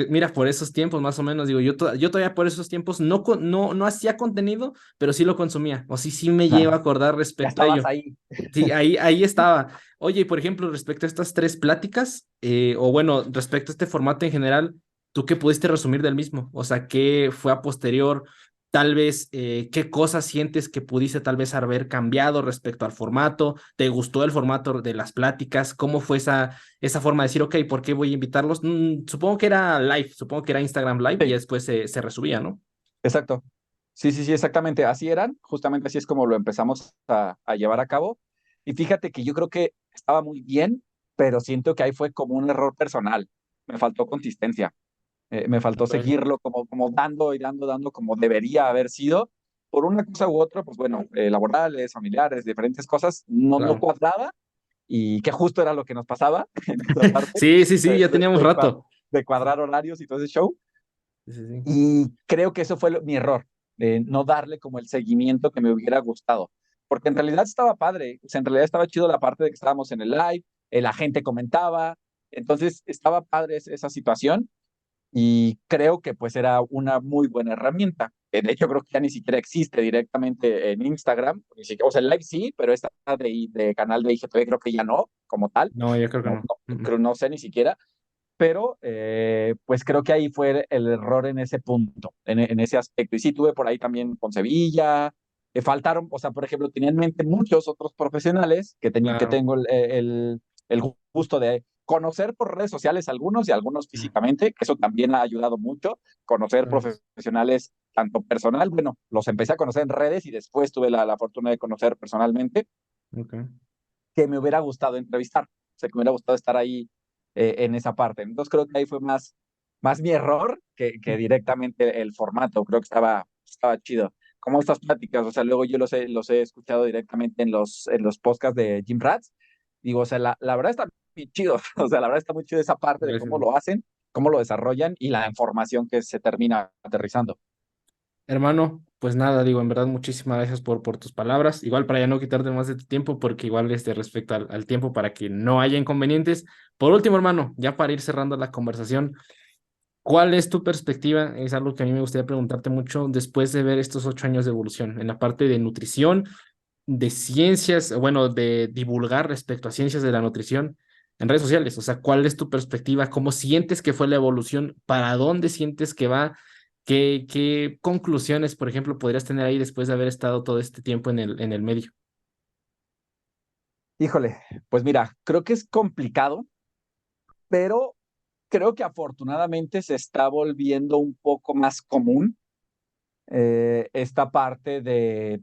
Mira, por esos tiempos más o menos, digo, yo todavía por esos tiempos no hacía contenido, pero sí lo consumía, o sí me lleva a acordar Ya respecto a estabas ello. ahí. Sí, ahí estaba. Oye, y por ejemplo, respecto a estas tres pláticas, o bueno, respecto a este formato en general, ¿tú qué pudiste resumir del mismo? O sea, ¿qué fue a posterior? Tal vez, ¿qué cosas sientes que pudiste tal vez haber cambiado respecto al formato? ¿Te gustó el formato de las pláticas? ¿Cómo fue esa forma de decir, ok, ¿por qué voy a invitarlos? Supongo que era live, supongo que era Instagram Live y Sí, después se resubía, ¿no? exacto. Sí, sí, sí, exactamente. Así eran. Justamente así es como lo empezamos a llevar a cabo. Y fíjate que yo creo que estaba muy bien, pero siento que ahí fue como un error personal. Me faltó consistencia. Me faltó Ok. seguirlo como dando y dando como debería haber sido. por una cosa u otra, pues bueno, laborales, familiares, diferentes cosas, no Claro. cuadraba y que justo era lo que nos pasaba en esa parte Sí, sí, sí, de, ya de, teníamos de cua- rato. de cuadrar horarios y todo ese show. Sí, sí, sí. Y creo que eso fue mi error, no darle como el seguimiento que me hubiera gustado. Porque en realidad estaba padre, o sea, en realidad estaba chido la parte de que estábamos en el live, la gente comentaba, entonces estaba padre esa situación y creo que pues era una muy buena herramienta. De hecho, creo que ya ni siquiera existe directamente en Instagram, ni siquiera, o sea, el live sí, pero esta de canal de IGTV creo que ya no, como tal, No, yo creo que no, no. no sé ni siquiera, pero pues creo que ahí fue el error en ese punto, en ese aspecto. Y sí, tuve por ahí también con Sevilla, faltaron, o sea, por ejemplo, tenía en mente muchos otros profesionales que Claro. tengo el gusto de conocer por redes sociales algunos y algunos Mm, físicamente, que eso también ha ayudado mucho, conocer gracias. profesionales tanto personal, bueno, los empecé a conocer en redes y después tuve la fortuna de conocer personalmente, Ok. que me hubiera gustado entrevistar, o sea, que me hubiera gustado estar ahí en esa parte. Entonces creo que ahí fue más mi error que directamente el formato, creo que estaba chido. Como estas pláticas, o sea, luego yo los he escuchado directamente en los podcasts de Jim Rats, digo, o sea, la verdad está muy chido, o sea, la verdad está muy chido esa parte de cómo Gracias. lo hacen, cómo lo desarrollan y la información que se termina aterrizando. Hermano, pues nada, digo, en verdad, muchísimas gracias por tus palabras. Igual para ya no quitarte más de tu tiempo, porque igual respecto al tiempo, para que no haya inconvenientes. Por último, hermano, ya para ir cerrando la conversación, ¿cuál es tu perspectiva? Es algo que a mí me gustaría preguntarte mucho después de ver estos 8 años de evolución en la parte de nutrición, de ciencias, bueno, de divulgar respecto a ciencias de la nutrición en redes sociales. O sea, ¿cuál es tu perspectiva? ¿Cómo sientes que fue la evolución? ¿Para dónde sientes que va? ¿Qué conclusiones, por ejemplo, podrías tener ahí después de haber estado todo este tiempo en el medio? Híjole, pues mira, creo que es complicado, pero creo que afortunadamente se está volviendo un poco más común esta parte de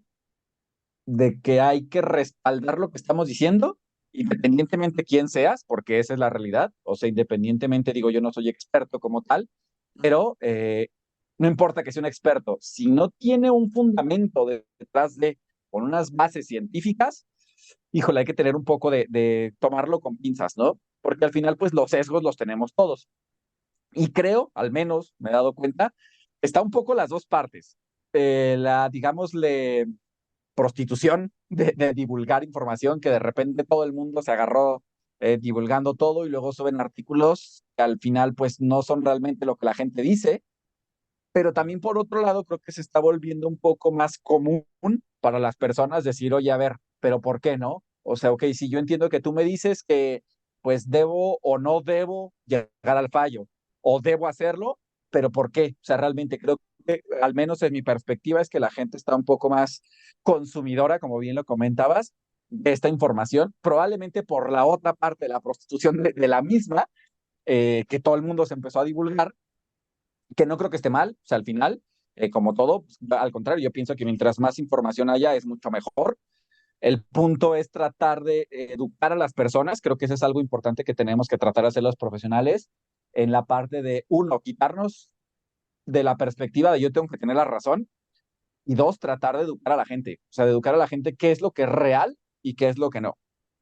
que hay que respaldar lo que estamos diciendo, independientemente quién seas, porque esa es la realidad. O sea, independientemente, digo, yo no soy experto como tal, pero no importa que sea un experto, si no tiene un fundamento detrás con unas bases científicas, híjole, hay que tener un poco de tomarlo con pinzas, ¿no? Porque al final, pues los sesgos los tenemos todos. Y creo, al menos me he dado cuenta, está un poco las dos partes. Digámosle, prostitución de divulgar información, que de repente todo el mundo se agarró divulgando todo y luego suben artículos que al final pues no son realmente lo que la gente dice, pero también por otro lado creo que se está volviendo un poco más común para las personas decir, oye, a ver, pero ¿por qué no? O sea, ok, si yo entiendo que tú me dices que pues debo o no debo llegar al fallo, o debo hacerlo, pero ¿por qué? O sea, realmente creo que, al menos en mi perspectiva, es que la gente está un poco más consumidora, como bien lo comentabas, de esta información, probablemente por la otra parte, la prostitución de la misma, que todo el mundo se empezó a divulgar, que no creo que esté mal, o sea, al final, como todo, pues, al contrario, yo pienso que mientras más información haya es mucho mejor. El punto es tratar de educar a las personas, creo que eso es algo importante que tenemos que tratar de hacer los profesionales, en la parte de, uno, quitarnos de la perspectiva de yo tengo que tener la razón, y dos, tratar de educar a la gente, o sea, de educar a la gente qué es lo que es real y qué es lo que no.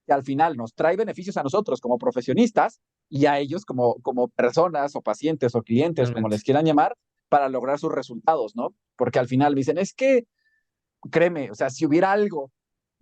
Que al final nos trae beneficios a nosotros como profesionistas y a ellos como personas o pacientes o clientes, como Realmente. les quieran llamar, para lograr sus resultados, ¿no? Porque al final me dicen, es que, créeme, o sea, si hubiera algo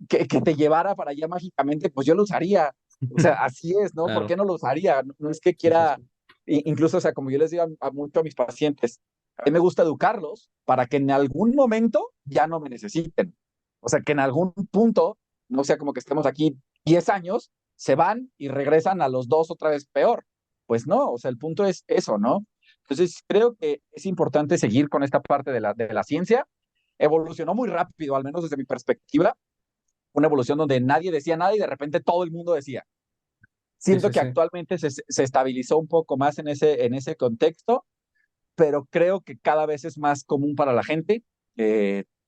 que te llevara para allá mágicamente, pues yo lo usaría. O sea, así es, ¿no? ¿Por qué Claro. no lo usaría? No, no es que Sí, sí, quiera, sí. incluso, o sea, como yo les digo mucho a mis pacientes, a mí me gusta educarlos para que en algún momento ya no me necesiten. O sea, que en algún punto, no sea como que estemos aquí 10 años, se van y regresan a los 2 otra vez peor. Pues no, o sea, el punto es eso, ¿no? Entonces, creo que es importante seguir con esta parte de la ciencia. Evolucionó muy rápido, al menos desde mi perspectiva, una evolución donde nadie decía nada y de repente todo el mundo decía. Sí, Siento sí, que sí. actualmente se estabilizó un poco más en ese contexto, pero creo que cada vez es más común para la gente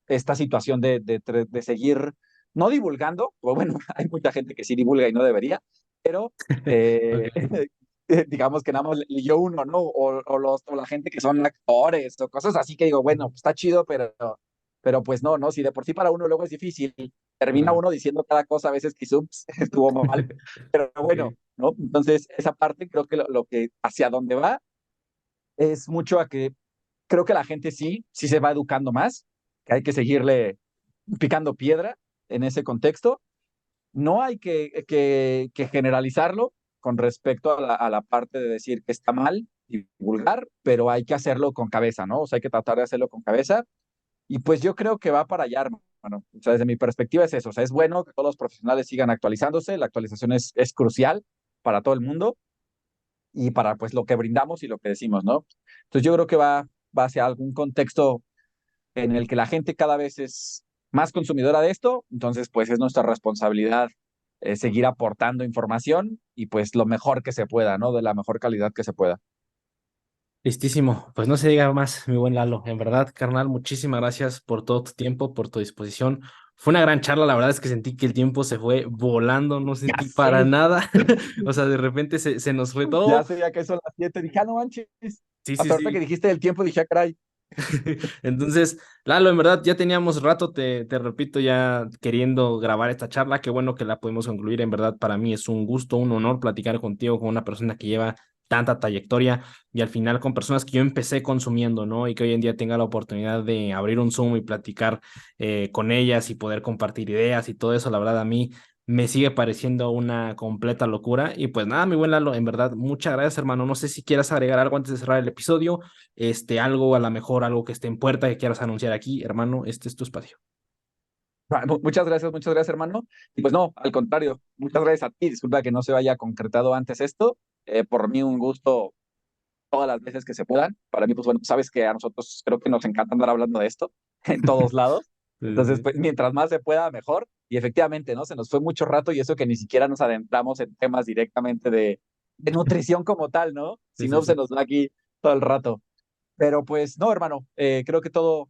esta situación de seguir, no divulgando, o bueno, hay mucha gente que sí divulga y no debería, pero Ok. digamos que nada más leyó uno, ¿no? O la gente que son actores o cosas así que digo, bueno, pues está chido, pero pero pues no, si de por sí para uno luego es difícil, termina Claro. uno diciendo cada cosa a veces que ups, estuvo mal, pero bueno, Ok. ¿no? Entonces, esa parte creo que lo que hacia dónde va es mucho a que creo que la gente sí se va educando más, que hay que seguirle picando piedra en ese contexto. No hay que generalizarlo con respecto a la parte de decir que está mal y vulgar, pero hay que hacerlo con cabeza, ¿no? O sea, hay que tratar de hacerlo con cabeza. Y pues yo creo que va para allá, hermano. O sea, desde mi perspectiva es eso. O sea, es bueno que todos los profesionales sigan actualizándose. La actualización es crucial para todo el mundo y para pues lo que brindamos y lo que decimos, ¿no? Entonces yo creo que va hacia algún contexto en el que la gente cada vez es más consumidora de esto, entonces pues es nuestra responsabilidad seguir aportando información y pues lo mejor que se pueda, ¿no? De la mejor calidad que se pueda. Listísimo. Pues no se diga más, mi buen Lalo. En verdad, carnal, muchísimas gracias por todo tu tiempo, por tu disposición. Fue una gran charla, la verdad es que sentí que el tiempo se fue volando, no Ya sentí para sé, nada. O sea, de repente se nos fue ya todo. sé, ya que son las 7, dije, ah, no manches. Sí, sí, Hasta ahorita que sí. dijiste del tiempo, dije, ah, caray. Entonces, Lalo, en verdad ya teníamos rato, te repito, ya queriendo grabar esta charla. Qué bueno que la pudimos concluir. En verdad, para mí es un gusto, un honor platicar contigo, con una persona que lleva tanta trayectoria y al final con personas que yo empecé consumiendo, ¿no? Y que hoy en día tenga la oportunidad de abrir un Zoom y platicar con ellas y poder compartir ideas y todo eso, la verdad, a mí me sigue pareciendo una completa locura. Y pues nada, mi buen Lalo, en verdad, muchas gracias, hermano. No sé si quieras agregar algo antes de cerrar el episodio, algo, a lo mejor algo que esté en puerta que quieras anunciar aquí, hermano, este es tu espacio. Muchas gracias, hermano. Y pues no, al contrario, muchas gracias a ti. Disculpa que no se haya concretado antes esto. Por mí un gusto todas las veces que se puedan. Para mí, pues bueno, sabes que a nosotros creo que nos encanta andar hablando de esto en todos lados. Sí, Entonces, sí, pues mientras más se pueda, mejor. Y efectivamente, ¿no? Se nos fue mucho rato y eso que ni siquiera nos adentramos en temas directamente de nutrición como tal, ¿no? sí, Si sí, no, se sí. nos va aquí todo el rato. Pero pues no, hermano, creo que todo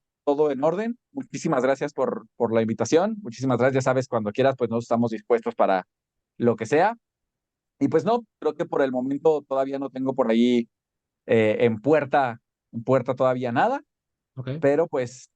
en orden. Muchísimas gracias por la invitación. Muchísimas gracias. Ya sabes, cuando quieras, pues nos estamos dispuestos para lo que sea. Y pues no, creo que por el momento todavía no tengo por ahí en puerta todavía nada, Ok, pero pues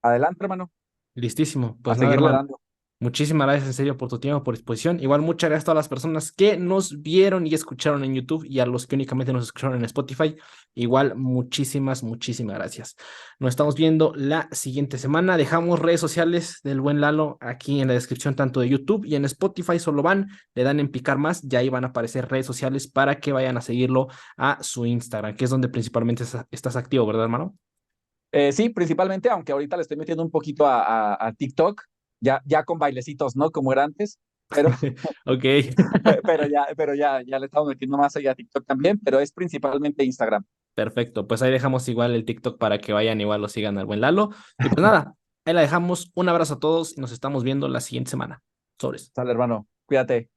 adelante, hermano, listísimo. a Pues nada, seguirle hermano. dando. Muchísimas gracias en serio por tu tiempo, por disposición. Igual muchas gracias a todas las personas que nos vieron y escucharon en YouTube y a los que únicamente nos escucharon en Spotify. Igual muchísimas gracias. Nos estamos viendo la siguiente semana. Dejamos redes sociales del buen Lalo aquí en la descripción tanto de YouTube y en Spotify. Solo van, le dan en picar más y ahí van a aparecer redes sociales para que vayan a seguirlo a su Instagram, que es donde principalmente estás activo, ¿verdad, hermano? Sí, principalmente, aunque ahorita le estoy metiendo un poquito a TikTok, ya con bailecitos, ¿no? Como era antes, pero, Ok. ya le estamos metiendo más allá a TikTok también, pero es principalmente Instagram. Perfecto, pues ahí dejamos igual el TikTok para que vayan igual lo sigan al buen Lalo. Y pues nada, ahí la dejamos. Un abrazo a todos y nos estamos viendo la siguiente semana. Sobres. Sale, hermano, cuídate.